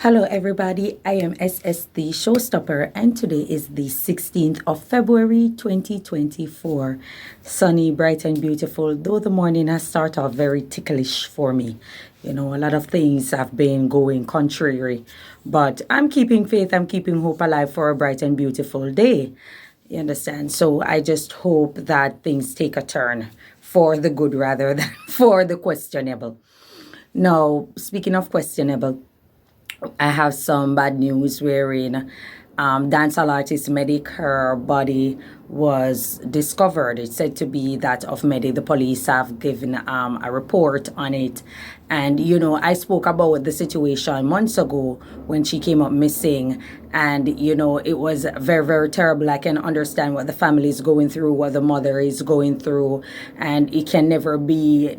Hello, everybody. I am SS the Showstopper, and today is the 16th of February 2024. Sunny, bright, and beautiful, though the morning has started off very ticklish for me. You know, a lot of things have been going contrary, but I'm keeping faith, I'm keeping hope alive for a bright and beautiful day. You understand? So I just hope that things take a turn for the good rather than for the questionable. Now, speaking of questionable, I have some bad news wherein dancehall artist Meddik, her body was discovered. It's said to be that of Meddik. The police have given a report on it. And, you know, I spoke about the situation months ago when she came up missing. And, you know, it was very, very terrible. I can understand what the family is going through, what the mother is going through. And it can never be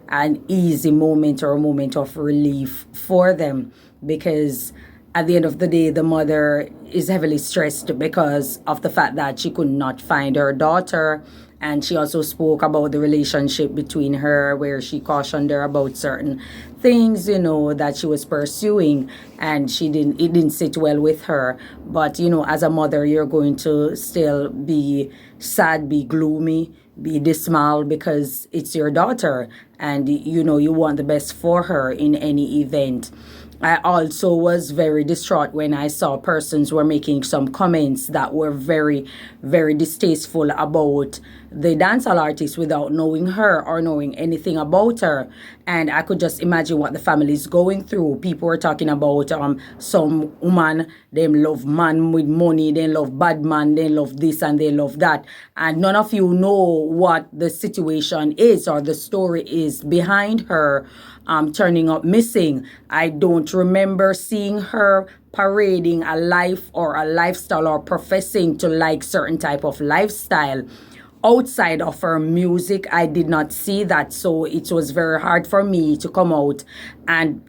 an easy moment or a moment of relief for them, because at the end of the day, the mother is heavily stressed because of the fact that she could not find her daughter. And she also spoke about the relationship between her, where she cautioned her about certain things, you know, that she was pursuing, and it didn't sit well with her. But, you know, as a mother, you're going to still be sad, be gloomy, be dismal, because it's your daughter, and, you know, you want the best for her in any event. I also was very distraught when I saw persons were making some comments that were very, very distasteful about the dancehall artist without knowing her or knowing anything about her. And I could just imagine what the family is going through. People were talking about some woman, they love man with money, they love bad man, they love this and they love that. And none of you know what the situation is or the story is behind her turning up missing. I don't remember seeing her parading a life or a lifestyle or professing to like certain type of lifestyle. Outside of her music, I did not see that. So it was very hard for me to come out and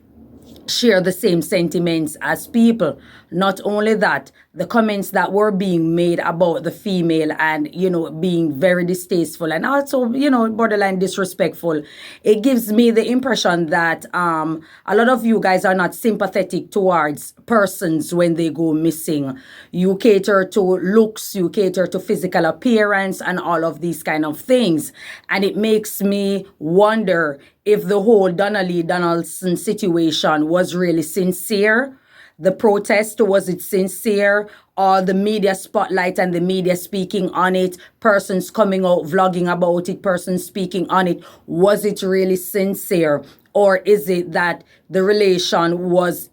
share the same sentiments as people. Not only that, the comments that were being made about the female and, you know, being very distasteful and also, you know, borderline disrespectful, it gives me the impression that a lot of you guys are not sympathetic towards persons when they go missing. You cater to looks, you cater to physical appearance and all of these kind of things. And it makes me wonder if the whole Donnelly Donaldson situation was really sincere. The protest, was it sincere? Or the media spotlight and the media speaking on it, persons coming out vlogging about it, persons speaking on it, was it really sincere? Or is it that the relation was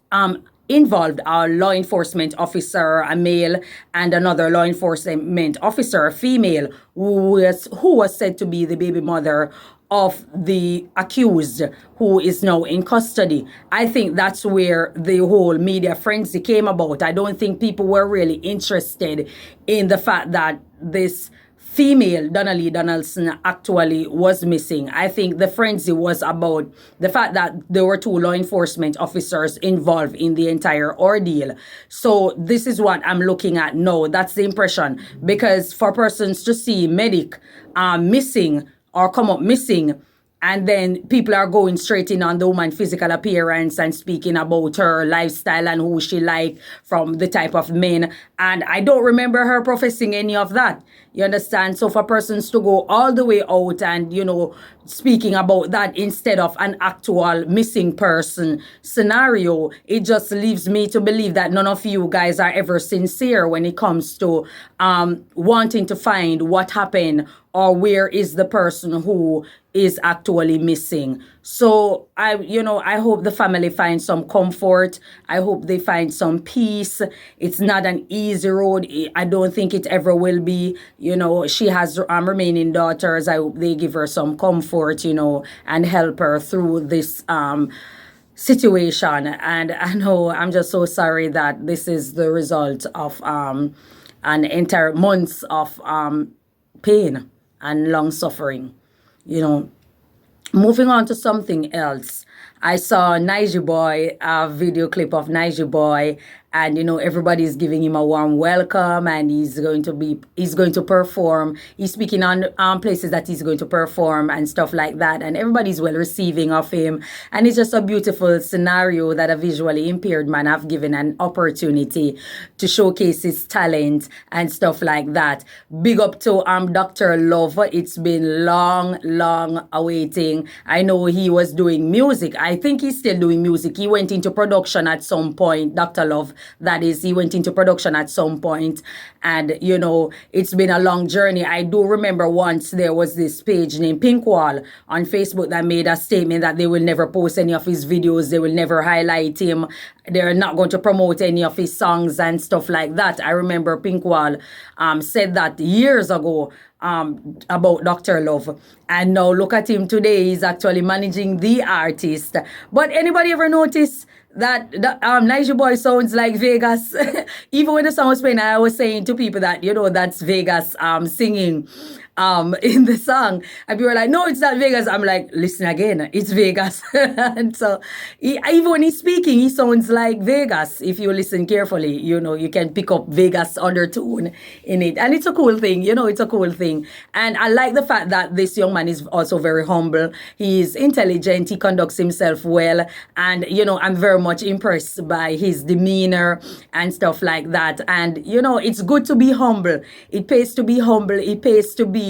involved a law enforcement officer, a male, and another law enforcement officer, a female, who was said to be the baby mother of the accused, who is now in custody? I think that's where the whole media frenzy came about. I don't think people were really interested in the fact that this female Donnelly Donaldson actually was missing. I think the frenzy was about the fact that there were two law enforcement officers involved in the entire ordeal. So this is what I'm looking at now. That's the impression. Because for persons to see Meddik missing or come up missing, and then people are going straight in on the woman's physical appearance and speaking about her lifestyle and who she like from the type of men. And I don't remember her professing any of that. You understand? So for persons to go all the way out and, you know, speaking about that instead of an actual missing person scenario, it just leaves me to believe that none of you guys are ever sincere when it comes to wanting to find what happened or where is the person who is actually missing. So I hope the family finds some comfort. I hope they find some peace. It's not an easy road. I don't think it ever will be. You know, she has remaining daughters. I hope they give her some comfort, you know, and help her through this situation. And I know I'm just so sorry that this is the result of an entire months of pain and long suffering. You know, moving on to something else. I saw Nigy Boy, a video clip of Nigy Boy, and everybody's giving him a warm welcome, and he's going to perform. He's speaking on places that he's going to perform and stuff like that, and everybody's well receiving of him. And it's just a beautiful scenario that a visually impaired man have given an opportunity to showcase his talent and stuff like that. Big up to Dr. Love. It's been long awaiting. I know he was doing music. I think he's still doing music. He went into production at some point, Dr. Love. That is, he went into production at some point, and it's been a long journey. I do remember once there was this page named Pinkwall on Facebook that made a statement that they will never post any of his videos, they will never highlight him, they're not going to promote any of his songs and stuff like that. I remember Pinkwall said that years ago about Dr. Love, and now look at him today. He's actually managing the artist. But anybody ever notice that Nigy Boy sounds like Vegas? Even when the song was playing, I was saying to people that that's Vegas singing in the song, and people were like, no, it's not Vegas. I'm like, listen again, it's Vegas. And so even when he's speaking, he sounds like Vegas. If you listen carefully, you can pick up Vegas undertone in it, and it's a cool thing. It's a cool thing. And I like the fact that this young man is also very humble. He's intelligent, he conducts himself well, and I'm very much impressed by his demeanor and stuff like that. And it's good to be humble. It pays to be humble. It pays to be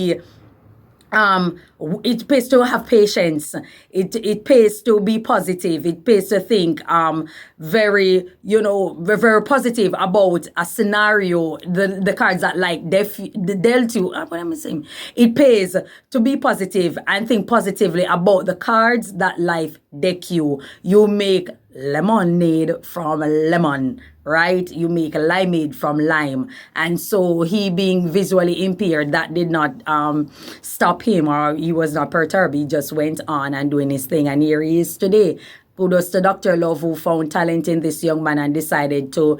it pays to have patience. It pays to be positive. It pays to think very very positive about a scenario, the cards that dealt you. What am I saying? It pays to be positive and think positively about the cards that life deck you. You make lemonade from lemon, right? You make limeade from lime. And so he, being visually impaired, that did not stop him, or he was not perturbed. He just went on and doing his thing, and here he is today. Kudos to Dr. Love, who found talent in this young man and decided to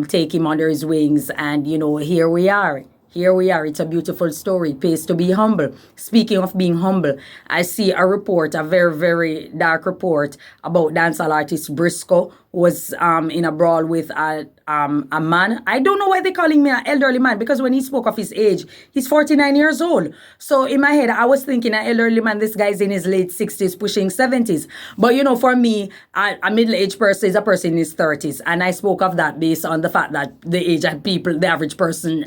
take him under his wings. And here we are. Here we are. It's a beautiful story. It pays to be humble. Speaking of being humble, I see a report, a very, very dark report about dancehall artist Brysco, who was in a brawl with a man. I don't know why they're calling me an elderly man, because when he spoke of his age, he's 49 years old. So in my head, I was thinking an elderly man, this guy's in his late 60s, pushing 70s. But for me, a middle-aged person is a person in his 30s. And I spoke of that based on the fact that the age that the average person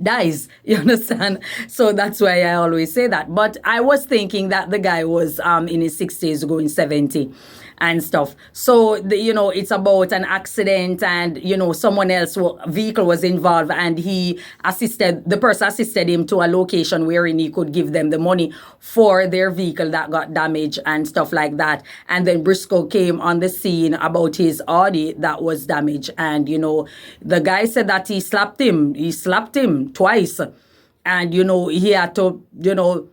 dies. You understand? So that's why I always say that. But I was thinking that the guy was in his 60s going 70 and stuff. So it's about an accident, and someone else vehicle was involved, and the person assisted him to a location wherein he could give them the money for their vehicle that got damaged and stuff like that. And then Brysco came on the scene about his Audi that was damaged, and the guy said that he slapped him twice, and he had to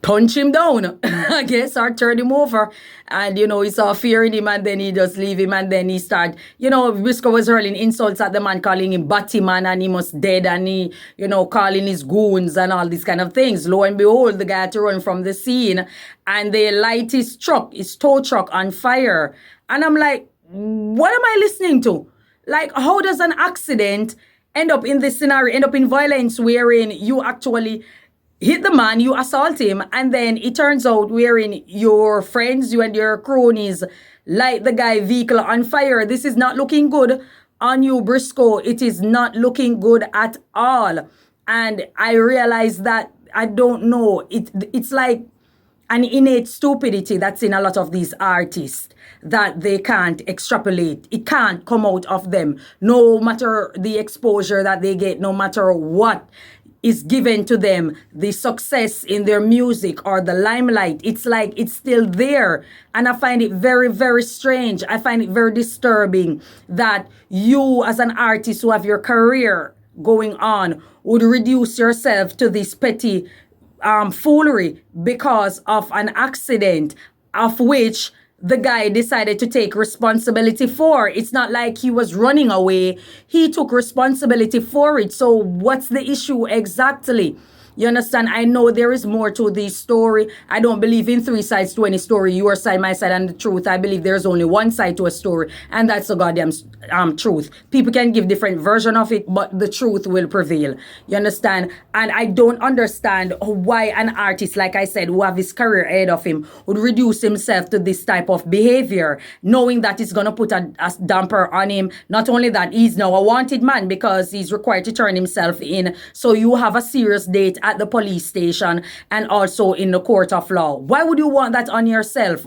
punch him down, I guess, or turn him over. And, he saw fear in him, and then he just leave him, and then he start, Brysco was hurling insults at the man, calling him Batman, and he must dead, and he, calling his goons and all these kind of things. Lo and behold, the guy had to run from the scene, and they light his tow truck on fire. And I'm like, what am I listening to? Like, how does an accident end up in this scenario, end up in violence, wherein you actually hit the man, you assault him, and then it turns out wherein your friends, you and your cronies, light the guy vehicle on fire. This is not looking good on you, Brysco. It is not looking good at all. And I realize that, I don't know, it's like an innate stupidity that's in a lot of these artists, that they can't extrapolate. It can't come out of them, no matter the exposure that they get, no matter what is given to them, the success in their music or the limelight. It's like it's still there. And I find it very, very strange. I find it very disturbing that you, as an artist who have your career going on, would reduce yourself to this petty foolery because of an accident of which the guy decided to take responsibility for. It's not like he was running away. He took responsibility for it. So what's the issue exactly? You understand? I know there is more to this story. I don't believe in three sides to any story, your side, my side, and the truth. I believe there's only one side to a story, and that's the goddamn truth. People can give different version of it, but the truth will prevail. You understand? And I don't understand why an artist, like I said, who have his career ahead of him, would reduce himself to this type of behavior, knowing that it's going to put a damper on him. Not only that, he's now a wanted man because he's required to turn himself in. So you have a serious date at the police station and also in the court of law. Why would you want that on yourself?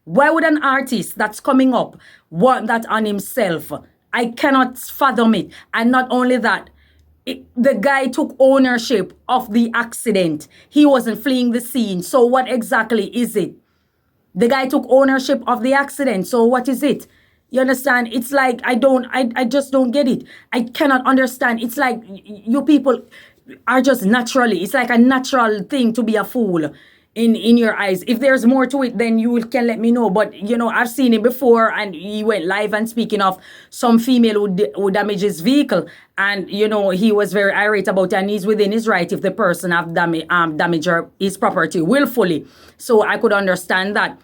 Why would an artist that's coming up want that on himself? I cannot fathom it. And not only that, the guy took ownership of the accident. He wasn't fleeing the scene. So what exactly is it? The guy took ownership of the accident. So what is it? You understand? It's like, I just don't get it. I cannot understand. It's like you people are just naturally, it's like a natural thing to be a fool in your eyes. If there's more to it, then you can let me know. But, you know, I've seen it before, and he went live and speaking of some female who damaged his vehicle. And, you know, he was very irate about it, and he's within his right if the person have damaged his property willfully. So I could understand that.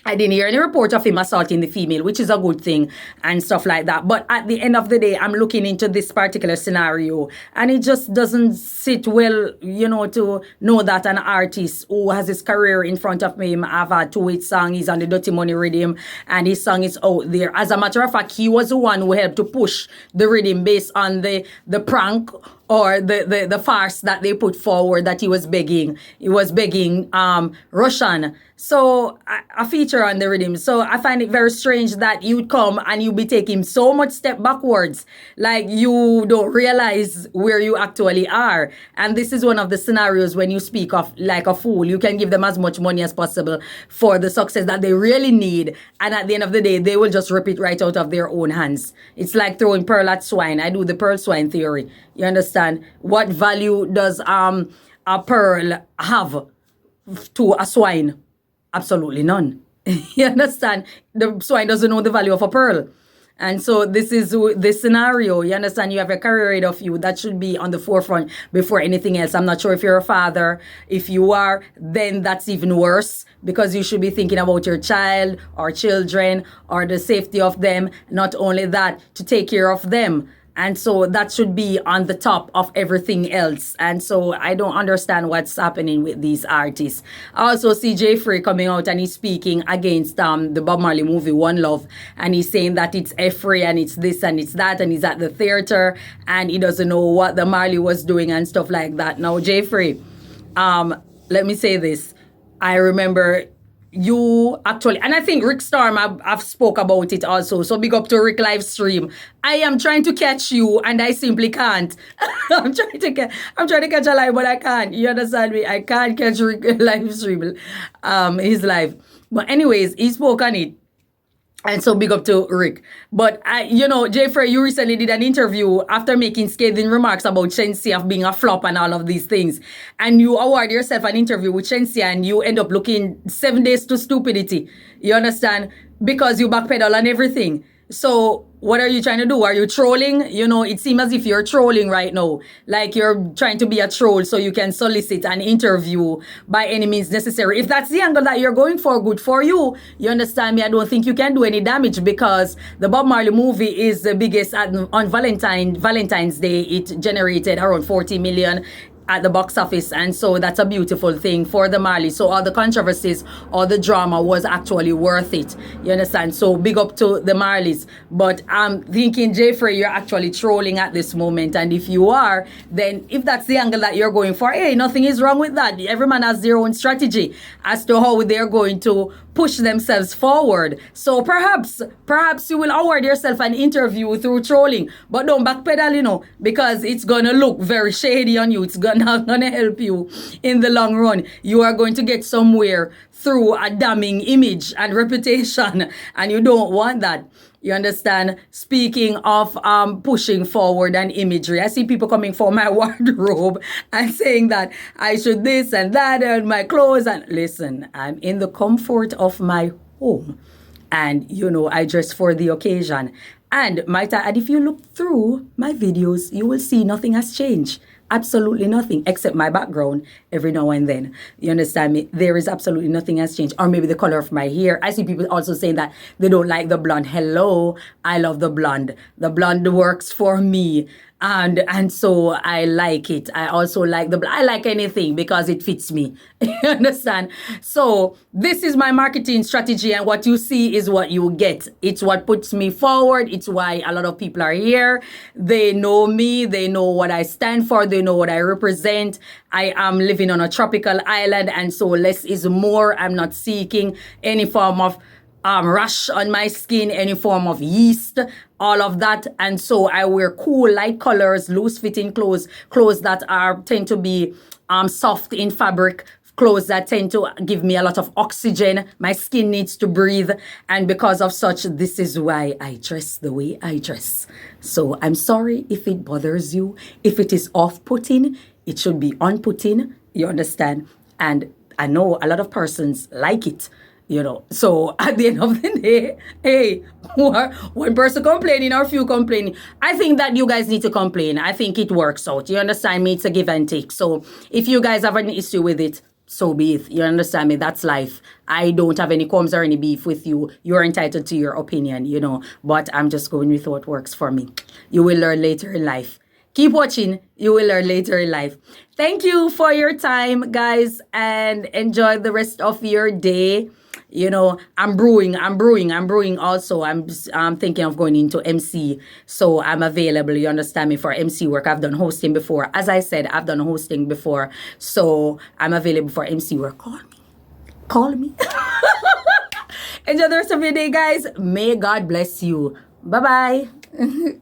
I didn't hear any report of him assaulting the female, which is a good thing and stuff like that. But at the end of the day, I'm looking into this particular scenario, and it just doesn't sit well, you know, to know that an artist who has his career in front of him have a 2-hit song, he's on the Dirty Money rhythm, and his song is out there. As a matter of fact, he was the one who helped to push the rhythm based on the prank or the farce that they put forward that he was begging. He was begging Russian. So a feature on the rhythm. So I find it very strange that you'd come and you'd be taking so much step backwards, like you don't realize where you actually are. And this is one of the scenarios when you speak of like a fool. You can give them as much money as possible for the success that they really need. And at the end of the day, they will just rip it right out of their own hands. It's like throwing pearl at swine. I do the pearl swine theory. You understand? What value does a pearl have to a swine? Absolutely none. You understand? The swine doesn't know the value of a pearl. And so this is this scenario. You understand? You have a career ahead of you that should be on the forefront before anything else. I'm not sure if you're a father. If you are, then that's even worse, because you should be thinking about your child or children or the safety of them. Not only that, to take care of them. And so that should be on the top of everything else. And so I don't understand what's happening with these artists. I also see Frais coming out and he's speaking against the Bob Marley movie One Love. And he's saying that it's Frais and it's this and it's that. And he's at the theater and he doesn't know what the Marley was doing and stuff like that. Now, Frais, let me say this. I remember you actually, and I think Rick Storm, I've spoke about it also. So big up to Rick live stream. I am trying to catch you and I simply can't. I'm trying to catch a live, but I can't. You understand me? I can't catch Rick live stream, his live. But anyways, he spoke on it. And so big up to Rick. But, Frais, you recently did an interview after making scathing remarks about Shenseea of being a flop and all of these things. And you award yourself an interview with Shenseea and you end up looking 7 days to stupidity. You understand? Because you backpedal on everything. So what are you trying to do? Are you trolling? You know, it seems as if you're trolling right now. Like you're trying to be a troll so you can solicit an interview by any means necessary. If that's the angle that you're going for, good for you. You understand me? I don't think you can do any damage because the Bob Marley movie is the biggest on Valentine's Day. It generated around 40 million at the box office, and so that's a beautiful thing for the Marley. So all the controversies, all the drama was actually worth it. You understand? So big up to the Marleys. But I'm thinking, Frais, you're actually trolling at this moment, and if you are, then if that's the angle that you're going for, hey, nothing is wrong with that. Every man has their own strategy as to how they're going to push themselves forward. So perhaps you will award yourself an interview through trolling, but don't backpedal, because it's gonna look very shady on you. It's not gonna help you in the long run. You are going to get somewhere through a damning image and reputation, and you don't want that. You understand? Speaking of pushing forward an imagery, I see people coming for my wardrobe and saying that I should this and that and my clothes. And listen, I'm in the comfort of my home. And, I dress for the occasion. And might I add, if you look through my videos, you will see nothing has changed. Absolutely nothing except my background every now and then. You understand me? There is absolutely nothing has changed. Or maybe the color of my hair. I see people also saying that they don't like the blonde. Hello, I love the blonde. The blonde works for me. And so I like it. I also like I like anything because it fits me. You understand? So this is my marketing strategy, and what you see is what you get. It's what puts me forward. It's why a lot of people are here. They know me. They know what I stand for. They know what I represent. I am living on a tropical island, and so less is more. I'm not seeking any form of rash on my skin, any form of yeast, all of that. And so I wear cool, light colors, loose fitting clothes that tend to be soft in fabric, clothes that tend to give me a lot of oxygen. My skin needs to breathe. And because of such, this is why I dress the way I dress. So I'm sorry if it bothers you. If it is off-putting, it should be on-putting. You understand? And I know a lot of persons like it. So at the end of the day, hey, one person complaining or few complaining, I think that you guys need to complain. I think it works out. You understand me? It's a give and take. So if you guys have an issue with it, so be it. You understand me? That's life. I don't have any qualms or any beef with you. You're entitled to your opinion, but I'm just going with what works for me. You will learn later in life. Keep watching. You will learn later in life. Thank you for your time, guys, and enjoy the rest of your day. I'm brewing also. I'm thinking of going into MC. So I'm available, you understand me, for MC work. I've done hosting before. As I said, I've done hosting before. So I'm available for MC work. Call me. Enjoy the rest of your day, guys. May God bless you. Bye-bye.